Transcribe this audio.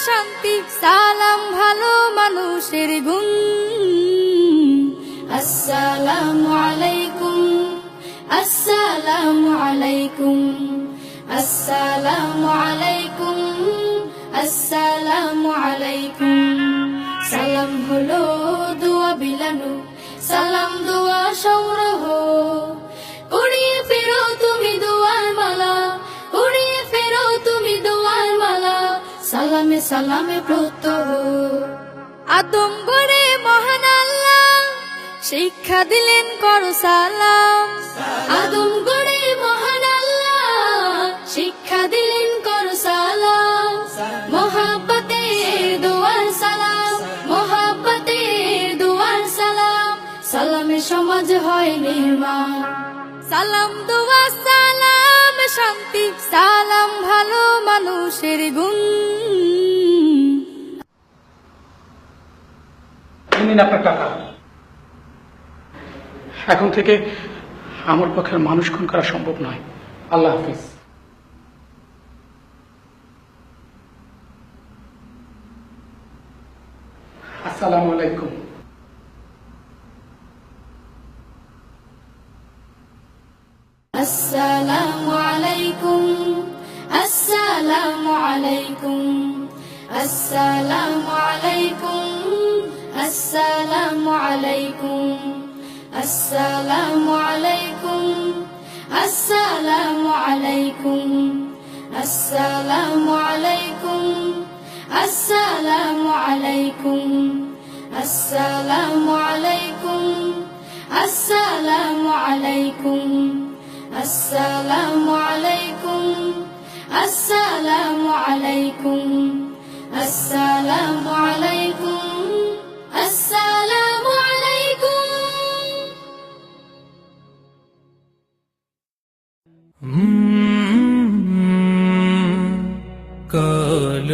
শান্তি সালাম ভালো মানুষের গুণ। আসসালামু আলাইকুম, আসসালামু আলাইকুম, আসসালামু আলাইকুম, আসসালামু আলাইকুম। সালাম হলো দোয়া বিলানো, সালাম দোয়া সংগ্রহ। উড়িয়ে ফেরো তুমি দোয়ার মালা, উড়িয়ে ফেরো তুমি দোয়ার মালা। সালামে সালামে প্রত্যহ। আদম গড়ে মহান আল্লাহ শিক্ষা দিলেন করো সালাম। আদম গড়ে মহান আল্লাহ শিক্ষা দিলেন করো সালাম। মোহাব্বতের দোয়ার সালাম, মোহাব্বতের দোয়ার সালাম। সালামে সমাজ হয় নির্মাণ। সালাম দোয়া সালাম শান্তি সালাম ভালো মানুষের গুণ। নিন আপনার টাকা। এখন থেকে আমার পক্ষে মানুষ খুন করা সম্ভব নয়। আল্লাহ হাফিজ। আসসালামু আলাইকুম। আসসালামু আলাইকুম, আসসালামু আলাইকুম, আসসালামু আলাইকুম, আসসালামু আলাইকুম, আসসালামু আলাইকুম, আসসালামু আলাইকুম, আসসালামু আলাইকুম, আসসালামু আলাইকুম, আসসালামু আলাইকুম, আসসালামু আলাইকুম, আসসালামু আলাইকুম, আসসালামু আলাইকুম, আসসালামু আলাইকুম, আসসালামু আলাইকুম। কাল